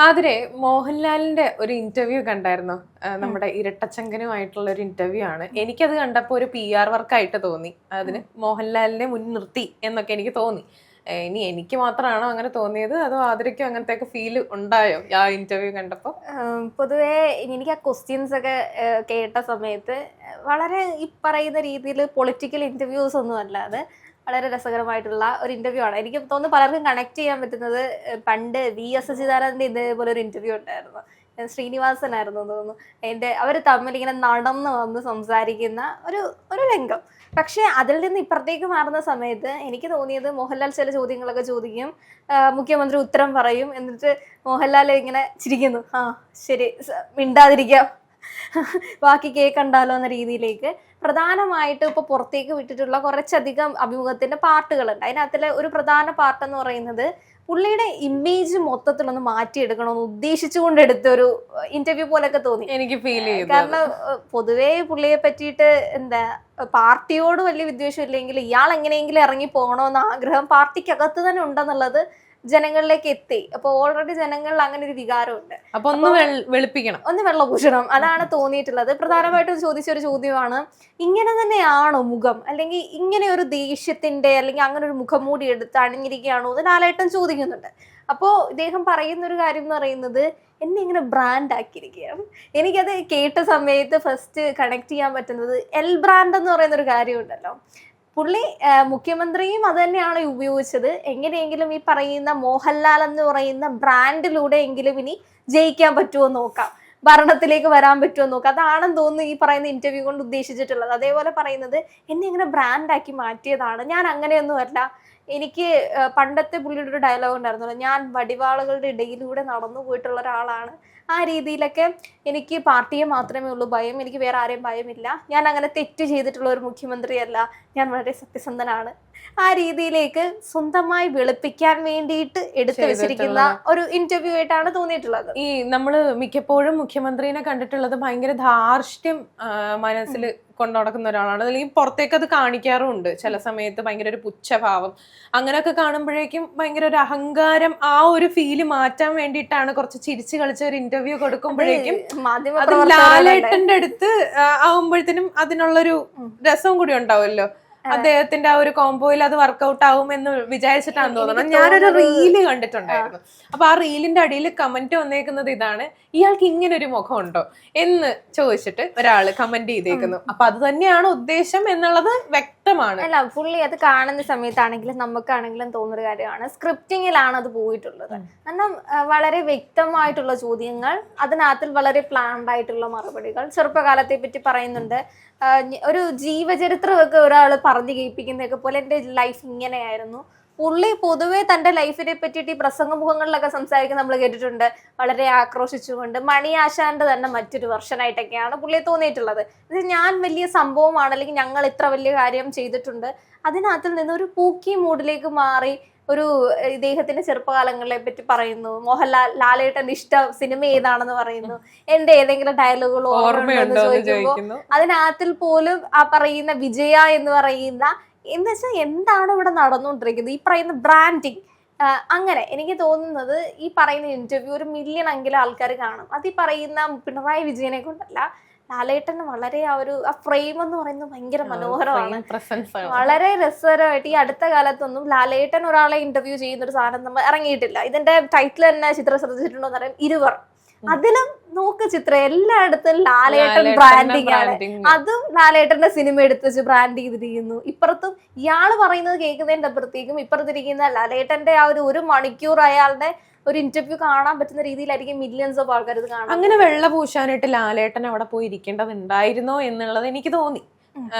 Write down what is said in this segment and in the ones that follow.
ആതിരെ മോഹൻലാലിന്റെ ഒരു ഇന്റർവ്യൂ കണ്ടായിരുന്നോ? നമ്മുടെ ഇരട്ടച്ചങ്കനുമായിട്ടുള്ള ഒരു ഇന്റർവ്യൂ ആണ്. എനിക്കത് കണ്ടപ്പോൾ ഒരു PR വർക്കായിട്ട് തോന്നി. അതിന് മോഹൻലാലിനെ മുൻനിർത്തി എന്നൊക്കെ എനിക്ക് തോന്നി. ഇനി എനിക്ക് മാത്രമാണോ അങ്ങനെ തോന്നിയത്, അതോ ആതിരയ്ക്കും അങ്ങനത്തെ ഒക്കെ ഫീൽ ഉണ്ടായോ ആ ഇന്റർവ്യൂ കണ്ടപ്പോ? പൊതുവേ എനിക്ക് ആ ക്വസ്റ്റ്യൻസ് ഒക്കെ കേട്ട സമയത്ത് വളരെ ഈ പറയുന്ന രീതിയിൽ പൊളിറ്റിക്കൽ ഇന്റർവ്യൂസ് ഒന്നും അല്ലാതെ വളരെ രസകരമായിട്ടുള്ള ഒരു ഇന്റർവ്യൂ ആണ്. എനിക്ക് തോന്നുന്നു പലർക്കും കണക്ട് ചെയ്യാൻ പറ്റുന്നത് പണ്ട് VS അച്യുതാനന്ദന്റെ ഇതേപോലെ ഒരു ഇന്റർവ്യൂ ഉണ്ടായിരുന്നു. ശ്രീനിവാസനായിരുന്നു തോന്നുന്നു. അവർ തമ്മിൽ ഇങ്ങനെ നടന്ന് വന്ന് സംസാരിക്കുന്ന ഒരു ഒരു രംഗം. പക്ഷെ അതിൽ നിന്ന് ഇപ്പുറത്തേക്ക് മാറുന്ന സമയത്ത് എനിക്ക് തോന്നിയത് മോഹൻലാൽ ചില ചോദ്യങ്ങളൊക്കെ ചോദിക്കും, മുഖ്യമന്ത്രി ഉത്തരം പറയും, എന്നിട്ട് മോഹൻലാൽ ഇങ്ങനെ ചിരിക്കുന്നു, ആ ശരി മിണ്ടാതിരിക്കാം, ബാക്കി കേൾക്കണ്ടാലോ എന്ന രീതിയിലേക്ക് പ്രധാനമായിട്ട് ഇപ്പൊ പുറത്തേക്ക് വിട്ടിട്ടുള്ള കുറച്ചധികം അഭിമുഖത്തിന്റെ പാർട്ടുകളുണ്ട്. അതിനകത്തിലെ ഒരു പ്രധാന പാർട്ട് എന്ന് പറയുന്നത് പുള്ളിയുടെ ഇമേജ് മൊത്തത്തിലൊന്ന് മാറ്റിയെടുക്കണമെന്ന് ഉദ്ദേശിച്ചുകൊണ്ട് എടുത്തൊരു ഇന്റർവ്യൂ പോലൊക്കെ തോന്നി എനിക്ക് ഫീൽ ചെയ്തു. കാരണം പൊതുവേ പുള്ളിയെ പറ്റിയിട്ട് എന്താ പാർട്ടിയോട് വലിയ വിദ്വേഷം ഇല്ലെങ്കിൽ ഇയാൾ എങ്ങനെയെങ്കിലും ഇറങ്ങി പോകണമെന്ന ആഗ്രഹം പാർട്ടിക്കകത്ത് തന്നെ ഉണ്ടെന്നുള്ളത് ജനങ്ങളിലേക്ക് എത്തി. അപ്പൊ ഓൾറെഡി ജനങ്ങളിൽ അങ്ങനെ ഒരു വികാരമുണ്ട്. അപ്പൊ ഒന്ന് വെളുപ്പിക്കണം, ഒന്ന് വെള്ളഭൂഷണം, അതാണ് തോന്നിയിട്ടുള്ളത്. പ്രധാനമായിട്ടും ചോദിച്ചൊരു ചോദ്യമാണ്, ഇങ്ങനെ തന്നെയാണോ മുഖം, അല്ലെങ്കിൽ ഇങ്ങനെ ഒരു ദേഷ്യത്തിന്റെ അല്ലെങ്കിൽ അങ്ങനെ ഒരു മുഖംമൂടി എടുത്ത് അണിഞ്ഞിരിക്കുകയാണോ എന്ന് ലാലേട്ടൻ ചോദിക്കുന്നുണ്ട്. അപ്പോൾ ഇദ്ദേഹം പറയുന്ന ഒരു കാര്യം എന്ന് പറയുന്നത്, എന്നെ ഇങ്ങനെ ബ്രാൻഡ് ആക്കിയിരിക്കുകയാണ്. എനിക്കത് കേട്ട സമയത്ത് ഫസ്റ്റ് കണക്ട് ചെയ്യാൻ പറ്റുന്നത് ബ്രാൻഡ് എന്ന് പറയുന്ന ഒരു കാര്യമുണ്ടല്ലോ. പുള്ളി മുഖ്യമന്ത്രിയും അത് തന്നെയാണ് ഉപയോഗിച്ചത്. എങ്ങനെയെങ്കിലും ഈ പറയുന്ന മോഹൻലാൽ എന്ന് പറയുന്ന ബ്രാൻഡിലൂടെ എങ്കിലും ഇനി ജയിക്കാൻ പറ്റുമോ നോക്കാം, ഭരണത്തിലേക്ക് വരാൻ പറ്റുമോ നോക്കാം. അതാണെന്ന് തോന്നുന്നു ഈ പറയുന്ന ഇന്റർവ്യൂ കൊണ്ട് ഉദ്ദേശിച്ചിട്ടുള്ളത്. അതേപോലെ പറയുന്നത്, എന്നെ ഇങ്ങനെ ബ്രാൻഡാക്കി മാറ്റിയതാണ്, ഞാൻ അങ്ങനെയൊന്നുമല്ല. എനിക്ക് പണ്ടത്തെ പുള്ളിയുടെ ഒരു ഡയലോഗ് ഉണ്ടായിരുന്നല്ലോ, ഞാൻ വടിവാളുകളുടെ ഇടയിലൂടെ നടന്നു പോയിട്ടുള്ള ഒരാളാണ്. ആ രീതിയിലൊക്കെ എനിക്ക് പാർട്ടിയെ മാത്രമേ ഉള്ളൂ ഭയം, എനിക്ക് വേറെ ആരെയും ഭയമില്ല, ഞാൻ അങ്ങനെ തെറ്റ് ചെയ്തിട്ടുള്ള ഒരു മുഖ്യമന്ത്രിയല്ല, ഞാൻ വളരെ സത്യസന്ധനാണ്. ആ രീതിയിലേക്ക് സ്വന്തമായി വെളുപ്പിക്കാൻ വേണ്ടിയിട്ട് എടുത്തു വെച്ചിരിക്കുന്ന ഒരു ഇന്റർവ്യൂ ആയിട്ടാണ് തോന്നിയിട്ടുള്ളത്. ഈ നമ്മള് മിക്കപ്പോഴും മുഖ്യമന്ത്രിനെ കണ്ടിട്ടുള്ളത് ഭയങ്കര ധാർഷ്ട്യം മനസ്സിൽ കൊണ്ടു നടക്കുന്ന ഒരാളാണ്. അല്ലെങ്കിൽ പുറത്തേക്ക് അത് കാണിക്കാറുമുണ്ട് ചില സമയത്ത്, ഭയങ്കര ഒരു പുച്ഛഭാവം അങ്ങനെയൊക്കെ കാണുമ്പോഴേക്കും ഭയങ്കര ഒരു അഹങ്കാരം, ആ ഒരു ഫീല് മാറ്റാൻ വേണ്ടിയിട്ടാണ് കുറച്ച് ചിരിച്ചു കളിച്ച ഒരു ഇന്റർവ്യൂ കൊടുക്കുമ്പോഴേക്കും അത് ലാലേട്ടന്റെ അടുത്ത് ആവുമ്പോഴത്തേനും അതിനുള്ളൊരു രസം കൂടി ഉണ്ടാവുമല്ലോ. അദ്ദേഹത്തിന്റെ ആ ഒരു കോംബോയിൽ അത് വർക്ക്ഔട്ട് ആവും എന്ന് വിചാരിച്ചിട്ടാണ് തോന്നുന്നത്. ഞാനൊരു റീല് കണ്ടിട്ടുണ്ടായിരുന്നു. അപ്പൊ ആ റീലിന്റെ അടിയിൽ കമന്റ് വന്നേക്കുന്നത് ഇതാണ്, ഇയാൾക്ക് ഇങ്ങനെ ഒരു മുഖം ഉണ്ടോ എന്ന് ചോദിച്ചിട്ട് ഒരാള് കമന്റ് ചെയ്തേക്കുന്നു. അപ്പൊ അത് തന്നെയാണ് ഉദ്ദേശം എന്നുള്ളത് വ്യക്തമാണ്. അല്ല, പുള്ളി അത് കാണുന്ന സമയത്താണെങ്കിലും നമുക്കാണെങ്കിലും തോന്നുന്ന കാര്യമാണ്, സ്ക്രിപ്റ്റിങ്ങിലാണ് അത് പോയിട്ടുള്ളത്. കാരണം വളരെ വ്യക്തമായിട്ടുള്ള ചോദ്യങ്ങൾ, അതിനകത്തിൽ വളരെ പ്ലാൻഡ് ആയിട്ടുള്ള മറുപടികൾ. ചെറുപ്പകാലത്തെ പറ്റി പറയുന്നുണ്ട്, ഒരു ജീവചരിത്രമൊക്കെ ഒരാൾ പറഞ്ഞു കേൾപ്പിക്കുന്നതൊക്കെ പോലെ എൻ്റെ ലൈഫ് ഇങ്ങനെയായിരുന്നു. പുള്ളി പൊതുവെ തൻ്റെ ലൈഫിനെ പറ്റിയിട്ട് ഈ പ്രസംഗമുഖങ്ങളിലൊക്കെ സംസാരിക്കുന്ന നമ്മൾ കേട്ടിട്ടുണ്ട്, വളരെ ആക്രോശിച്ചുകൊണ്ട്. മണിയാശാന്റെ തന്നെ മറ്റൊരു വെർഷനായിട്ടൊക്കെയാണ് പുള്ളിയെ തോന്നിയിട്ടുള്ളത്. ഞാൻ വലിയ സംഭവമാണ്, അല്ലെങ്കിൽ ഞങ്ങൾ ഇത്ര വലിയ കാര്യം ചെയ്തിട്ടുണ്ട്. അതിനകത്തിൽ നിന്ന് ഒരു പൂക്കി മൂഡിലേക്ക് മാറി ഒരു ഇദ്ദേഹത്തിന്റെ ചെറുപ്പകാലങ്ങളെ പറ്റി പറയുന്നു. ലാലേട്ടന്റെ ഇഷ്ട സിനിമ ഏതാണെന്ന് പറയുന്നു. എന്റെ ഏതെങ്കിലും ഡയലോഗുകൾ ഓർമ്മയുണ്ടോ എന്ന് ചോദിക്കുമ്പോൾ അതിനകത്തിൽ പോലും ആ പറയുന്ന വിജയ എന്ന് പറയുന്ന, എന്ന് വെച്ചാൽ എന്താണ് ഇവിടെ നടന്നുകൊണ്ടിരിക്കുന്നത്, ഈ പറയുന്ന ബ്രാൻഡിങ്. അങ്ങനെ എനിക്ക് തോന്നുന്നത് ഈ പറയുന്ന ഇന്റർവ്യൂ 1 മില്യൺ എങ്കിലും ആൾക്കാർ കാണും. അത് ഈ പറയുന്ന പിണറായി വിജയനെ കൊണ്ടല്ല, ലാലേട്ടന് വളരെ ആ ഫ്രെയിം എന്ന് പറയുന്നത് ഭയങ്കര മനോഹരമാണ്, വളരെ രസകരമായിട്ട്. ഈ അടുത്ത കാലത്തൊന്നും ലാലേട്ടൻ ഒരാളെ ഇന്റർവ്യൂ ചെയ്യുന്ന ഒരു സാധനം നമ്മൾ ഇറങ്ങിയിട്ടില്ല. ഇതിന്റെ ടൈറ്റിൽ തന്നെ ചിത്രം ശ്രദ്ധിച്ചിട്ടുണ്ടോ എന്ന് പറയാം, ഇരുവർ. അതിലും നോക്ക് ചിത്രം എല്ലായിടത്തും ലാലേട്ടൻ ബ്രാൻഡിങ് ആണ്. അതും ലാലേട്ടന്റെ സിനിമ എടുത്ത് വെച്ച് ബ്രാൻഡ് ചെയ്തിരിക്കുന്നു. ഇപ്പുറത്തും ഇയാള് പറയുന്നത് കേൾക്കുന്നതിന്റെ അപ്പുറത്തേക്കും ഇപ്പുറത്തിരിക്കുന്ന ലാലേട്ടന്റെ ആ ഒരു മണിക്കൂർ അയാളുടെ ഒരു ഇന്റർവ്യൂ കാണാൻ പറ്റുന്ന രീതിയിലായിരിക്കും മില്യൺസ് ഓഫ് ആൾക്കാർ ഇത് കാണാൻ. അങ്ങനെ വെള്ള പൂശാനായിട്ട് ലാലേട്ടൻ അവിടെ പോയി ഇരിക്കേണ്ടതുണ്ടായിരുന്നോ എന്നുള്ളത് എനിക്ക് തോന്നി.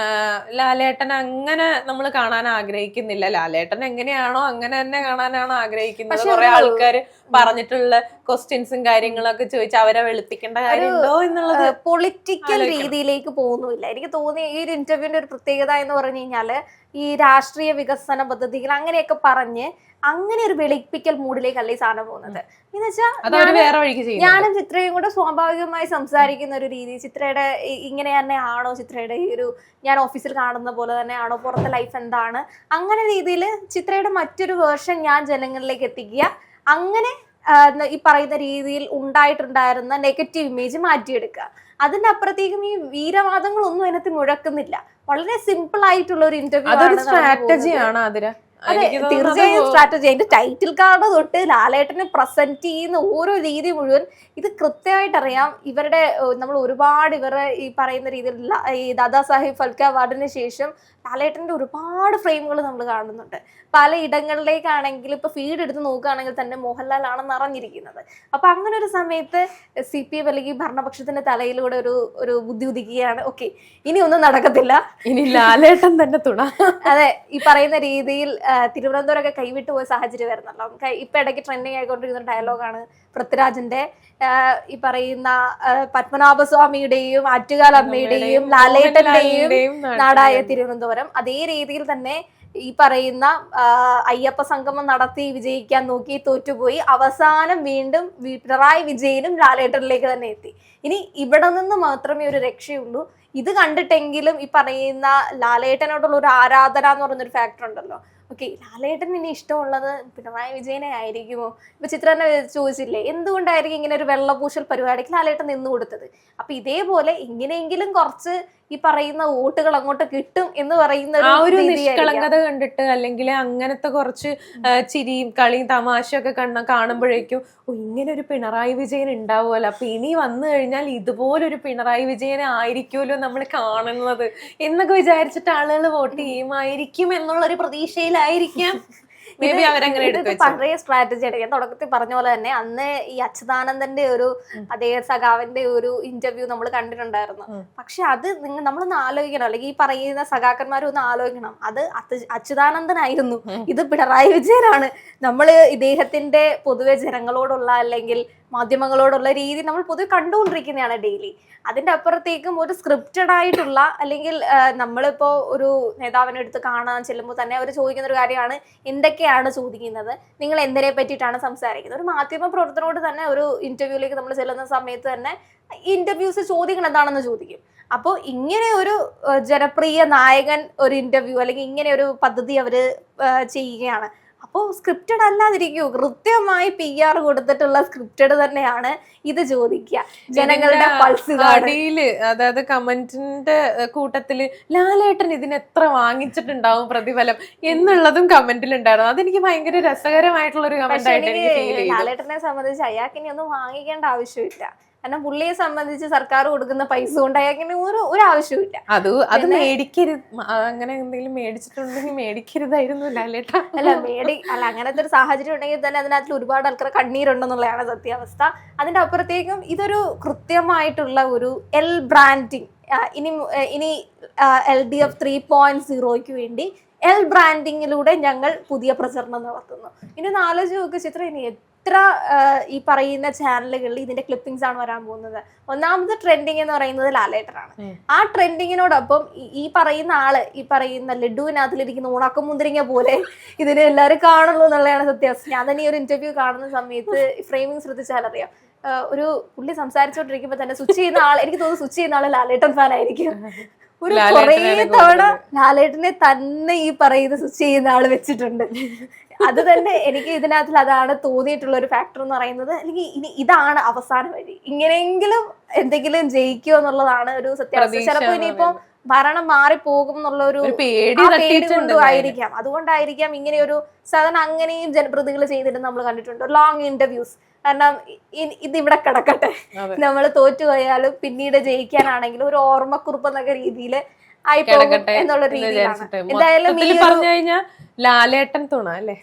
ലാലേട്ടൻ അങ്ങനെ നമ്മൾ കാണാൻ ആഗ്രഹിക്കുന്നില്ല. ലാലേട്ടൻ എങ്ങനെയാണോ അങ്ങനെ തന്നെ കാണാനാണ് ആഗ്രഹിക്കുന്നത്. കുറെ ആൾക്കാര് പറഞ്ഞിട്ടുള്ള ക്വസ്റ്റ്യൻസും കാര്യങ്ങളൊക്കെ ചോദിച്ച് അവരെ വെളുപ്പിക്കേണ്ട കാര്യമുണ്ടോ എന്നുള്ളത് പൊളിറ്റിക്കൽ രീതിയിലേക്ക് പോകുന്നില്ല. എനിക്ക് തോന്നി ഈ ഒരു ഇന്റർവ്യൂവിന്റെ ഒരു പ്രത്യേകത എന്ന് പറഞ്ഞു കഴിഞ്ഞാല്, ഈ രാഷ്ട്രീയ വികസന പദ്ധതികൾ അങ്ങനെയൊക്കെ പറഞ്ഞ് അങ്ങനെ ഒരു വെളുപ്പിക്കൽ മൂഡിലേക്കല്ല ഈ സാധനം പോകുന്നത്. എന്ന് വെച്ചാൽ ഞാനും ചിത്രയും കൂടെ സ്വാഭാവികമായി സംസാരിക്കുന്ന ഒരു രീതി, ചിത്രയുടെ ഇങ്ങനെ തന്നെ ആണോ, ചിത്രയുടെ ഈ ഒരു ഞാൻ ഓഫീസിൽ കാണുന്ന പോലെ തന്നെ ആണോ, പുറത്തെ ലൈഫ് എന്താണ്, അങ്ങനെ രീതിയിൽ ചിത്രയുടെ മറ്റൊരു വേർഷൻ ഞാൻ ജനങ്ങളിലേക്ക് എത്തിക്കുക. അങ്ങനെ ഈ പറയുന്ന രീതിയിൽ ഉണ്ടായിട്ടുണ്ടായിരുന്ന നെഗറ്റീവ് ഇമേജ് മാറ്റിയെടുക്കുക. അതിന്റെ അപ്പുറത്തേക്കും ഈ വീരവാദങ്ങളൊന്നും അതിനകത്ത് മുഴക്കുന്നില്ല. വളരെ സിമ്പിൾ ആയിട്ടുള്ള ഒരു ഇന്റർവ്യൂ സ്ട്രാറ്റജിയാണ് അതിന്. അതെ, തീർച്ചയായും സ്ട്രാറ്റജി. അതിന്റെ ടൈറ്റിൽ കാർഡ് തൊട്ട് ലാലേട്ടനെ പ്രസന്റ് ചെയ്യുന്ന ഓരോ രീതി മുഴുവൻ ഇത് കൃത്യമായിട്ട് അറിയാം. ഇവരുടെ നമ്മൾ ഒരുപാട് ഇവരുടെ ഈ പറയുന്ന രീതിയിൽ ഈ ദാദാസാഹിബ് ഫാൽക്കെ അവാർഡിന് ശേഷം ലാലേട്ടന്റെ ഒരുപാട് ഫ്രെയിമുകൾ നമ്മൾ കാണുന്നുണ്ട്. പല ഇടങ്ങളിലേക്കാണെങ്കിൽ ഇപ്പൊ ഫീഡ് എടുത്ത് നോക്കുകയാണെങ്കിൽ തന്നെ മോഹൻലാൽ ആണ് നിറഞ്ഞിരിക്കുന്നത്. അപ്പൊ അങ്ങനെ ഒരു സമയത്ത് CPM അല്ലെങ്കിൽ ഭരണപക്ഷത്തിന്റെ തലയിലൂടെ ഒരു ബുദ്ധി ഉദിക്കുകയാണ്. ഓക്കെ, ഇനി ഒന്നും നടക്കത്തില്ല, ഇനി ലാലേട്ടൻ തന്നെ തുണ. അതെ, ഈ പറയുന്ന രീതിയിൽ തിരുവനന്തപുരമൊക്കെ കൈവിട്ടു പോയ സാഹചര്യം വരുന്നല്ലോ. ഇപ്പൊ ഇടയ്ക്ക് ട്രെൻഡിങ് ആയിക്കൊണ്ടിരിക്കുന്ന ഡയലോഗാണ് പൃഥ്വിരാജിന്റെ ഈ പറയുന്ന പത്മനാഭസ്വാമിയുടെയും ആറ്റുകാലമ്മയുടെയും ലാലേട്ടന്റെയും നാടായ തിരുവനന്തപുരം. അതേ രീതിയിൽ തന്നെ ഈ പറയുന്ന അയ്യപ്പ സംഗമം നടത്തി വിജയിക്കാൻ നോക്കി തോറ്റുപോയി. അവസാനം വീണ്ടും പിണറായി വിജയനും ലാലേട്ടനിലേക്ക് തന്നെ എത്തി. ഇനി ഇവിടെ നിന്ന് മാത്രമേ ഒരു രക്ഷയുള്ളൂ. ഇത് കണ്ടിട്ടെങ്കിലും ഈ പറയുന്ന ലാലേട്ടനോടുള്ള ഒരു ആരാധന എന്ന് പറയുന്നൊരു ഫാക്ടർ ഉണ്ടല്ലോ. ഓക്കെ, ലാലേട്ടൻ ഇനി ഇഷ്ടമുള്ളത് പിണറായി വിജയനെ ആയിരിക്കുമോ? ഇപ്പൊ ചിത്ര തന്നെ ചോദിച്ചില്ലേ, എന്തുകൊണ്ടായിരിക്കും ഇങ്ങനെ ഒരു വെള്ളപൂശൽ പരിപാടിക്ക് ലാലേട്ടൻ നിന്ന് കൊടുത്തത്? അപ്പൊ ഇതേപോലെ ഇങ്ങനെയെങ്കിലും കുറച്ച് ഈ പറയുന്ന വോട്ടുകൾ അങ്ങോട്ട് കിട്ടും എന്ന് പറയുന്ന ഒരു നിഷ്കളങ്കത കണ്ടിട്ട്, അല്ലെങ്കിൽ അങ്ങനത്തെ കുറച്ച് ചിരിയും കളിയും തമാശയൊക്കെ കാണുമ്പോഴേക്കും ഇങ്ങനെ ഒരു പിണറായി വിജയൻ ഉണ്ടാവുമല്ലോ, അപ്പൊ ഇനി വന്നു കഴിഞ്ഞാൽ ഇതുപോലൊരു പിണറായി വിജയനെ ആയിരിക്കുമല്ലോ നമ്മൾ കാണുന്നത് എന്നൊക്കെ വിചാരിച്ചിട്ട് ആളുകൾ വോട്ട് ചെയ്യുമായിരിക്കും എന്നുള്ളൊരു പ്രതീക്ഷയിലായിരിക്കാം പഴയ സ്ട്രാറ്റജി ആണ്. ഞാൻ തുടക്കത്തിൽ പറഞ്ഞ പോലെ തന്നെ അന്ന് ഈ അച്യുതാനന്ദന്റെ അതേ സഖാവിന്റെ ഒരു ഇന്റർവ്യൂ നമ്മൾ കണ്ടിട്ടുണ്ടായിരുന്നു. പക്ഷെ അത് നമ്മളൊന്ന് ആലോചിക്കണം, അല്ലെങ്കിൽ ഈ പറയുന്ന സഖാക്കന്മാരും ഒന്ന് ആലോചിക്കണം. അത് അച്യുതാനന്ദനായിരുന്നു, ഇത് പിണറായി വിജയനാണ്. നമ്മള് ഇദ്ദേഹത്തിന്റെ പൊതുവെ ജനങ്ങളോടുള്ള അല്ലെങ്കിൽ മാധ്യമങ്ങളോടുള്ള രീതി നമ്മൾ പൊതുവെ കണ്ടുകൊണ്ടിരിക്കുന്നതാണ് ഡെയിലി. അതിന്റെ അപ്പുറത്തേക്കും ഒരു സ്ക്രിപ്റ്റഡ് ആയിട്ടുള്ള, അല്ലെങ്കിൽ നമ്മളിപ്പോ ഒരു നേതാവിനെ എടുത്ത് കാണാൻ ചെല്ലുമ്പോൾ തന്നെ അവർ ചോദിക്കുന്ന ഒരു കാര്യമാണ്, എന്തൊക്കെയാണ് ചോദിക്കുന്നത്, നിങ്ങൾ എന്തിനെ പറ്റിയിട്ടാണ് സംസാരിക്കുന്നത്. ഒരു മാധ്യമ പ്രവർത്തനോട് തന്നെ ഒരു ഇന്റർവ്യൂയിലേക്ക് നമ്മൾ ചെല്ലുന്ന സമയത്ത് തന്നെ ഇന്റർവ്യൂസ് ചോദിക്കണം എന്താണെന്ന് ചോദിക്കും. അപ്പോൾ ഇങ്ങനെ ഒരു ജനപ്രിയ നായകൻ ഒരു ഇന്റർവ്യൂ അല്ലെങ്കിൽ ഇങ്ങനെ ഒരു പദ്ധതി അവര് ചെയ്യുകയാണ്. അപ്പോൾ സ്ക്രിപ്റ്റഡ് അല്ലാതിരിക്കൂ, കൃത്യമായി PR കൊടുത്തിട്ടുള്ള സ്ക്രിപ്റ്റഡ് തന്നെയാണ് ഇത് ചോദിക്കുക. ജനങ്ങളുടെ പൾസ് അടിയില്, അതായത് കമന്റിന്റെ കൂട്ടത്തില് ലാലേട്ടൻ ഇതിന് എത്ര വാങ്ങിച്ചിട്ടുണ്ടാവും പ്രതിഫലം എന്നുള്ളതും കമന്റിൽ ഉണ്ടായിരുന്നു. അതെനിക്ക് ഭയങ്കര രസകരമായിട്ടുള്ള ഒരു കമന്റ് ആയിട്ട് എനിക്ക് ഫീൽ ചെയ്തു. ലാലേട്ടനെ സംബന്ധിച്ച് അയാൾക്ക് ഇനി ഒന്നും വാങ്ങിക്കേണ്ട ആവശ്യമില്ല. കാരണം പുള്ളിയെ സംബന്ധിച്ച് സർക്കാർ കൊടുക്കുന്ന പൈസ കൊണ്ട് അയാൾക്ക് ഒരു ആവശ്യമില്ല. അത് മേടിക്കരുത്, അങ്ങനെ എന്തെങ്കിലും മേടിച്ചിട്ടുണ്ടെങ്കിൽ മേടിക്കരുതായിരുന്നു ലാലേട്ട. അല്ല അങ്ങനത്തെ ഒരു സാഹചര്യം ഉണ്ടെങ്കിൽ തന്നെ അതിനകത്ത് ഒരുപാട് ആൾക്കാർ കണ്ണീരുണ്ടെന്നുള്ളതാണ് സത്യാവസ്ഥ. അതിന്റെ അപ്പുറത്തേക്കും ഇതൊരു കൃത്യമായിട്ടുള്ള ഒരു ബ്രാൻഡിങ്. ഇനി LDF 3.0 വേണ്ടി ബ്രാൻഡിങ്ങിലൂടെ ഞങ്ങൾ പുതിയ പ്രചരണം നടത്തുന്നു. ഇനി ഒന്ന് ആലോചിച്ച് നോക്ക് ചിത്ര, ഇനി എത്ര ഈ പറയുന്ന ചാനലുകളിൽ ഇതിന്റെ ക്ലിപ്പിംഗ്സ് ആണ് വരാൻ പോകുന്നത്. ഒന്നാമത് ട്രെൻഡിങ് എന്ന് പറയുന്നത് ലാലേട്ടനാണ്. ആ ട്രെൻഡിങ്ങിനോടൊപ്പം ഈ പറയുന്ന ആള് ഈ പറയുന്ന ലഡുവിനകത്തിലിരിക്കുന്ന ഉണക്കമുന്തിരിങ്ങ പോലെ ഇതിനെ എല്ലാവരും കാണുള്ളൂ എന്നുള്ളതാണ് സത്യാവസ്ഥ. ഞാൻ തന്നെ ഈ ഒരു ഇന്റർവ്യൂ കാണുന്ന സമയത്ത് ഫ്രെയിമിങ് ശ്രദ്ധിച്ചാലറിയാം, ഒരു പുള്ളി സംസാരിച്ചോണ്ടിരിക്കുമ്പോ തന്നെ സ്വിച്ച് ചെയ്യുന്ന ആൾ, എനിക്ക് തോന്നുന്നു സ്വിച്ച് ചെയ്യുന്ന ആള് ലാലേട്ടൻ ഫാൻ ആയിരിക്കും. ഒരു കുറേ തവണ ലാലേട്ടനെ തന്നെ ഈ പറയുന്ന സ്വിച്ച് ചെയ്യുന്ന ആള് വെച്ചിട്ടുണ്ട്. അത് തന്നെ എനിക്ക് ഇതിനകത്തിൽ അതാണ് തോന്നിയിട്ടുള്ള ഒരു ഫാക്ടർ എന്ന് പറയുന്നത്. അല്ലെങ്കിൽ ഇനി ഇതാണ് അവസാന വഴി, ഇങ്ങനെയെങ്കിലും എന്തെങ്കിലും ജയിക്കുമോ എന്നുള്ളതാണ് ഒരു സത്യാവസ്ഥ. ചിലപ്പോ ഇനിയിപ്പോ ഭരണം മാറിപ്പോകും എന്നുള്ള ഒരു പേടി കൊണ്ടുമായിരിക്കാം. അതുകൊണ്ടായിരിക്കാം ഇങ്ങനെ ഒരു സാധാരണ അങ്ങനെയും ജനപ്രതിനിധികൾ ചെയ്തിട്ട് നമ്മൾ കണ്ടിട്ടുണ്ട്, ലോങ് ഇന്റർവ്യൂസ്. കാരണം ഇതിവിടെ കിടക്കട്ടെ, നമ്മൾ തോറ്റുപോയാലും പിന്നീട് ജയിക്കാനാണെങ്കിലും ഒരു ഓർമ്മക്കുറിപ്പ് എന്നൊക്കെ രീതിയിൽ ആയിപ്പോകും എന്നുള്ള രീതിയിലാണ്. എന്തായാലും പറഞ്ഞു കഴിഞ്ഞാൽ ലാലേട്ടൻ തുണ അല്ലേ.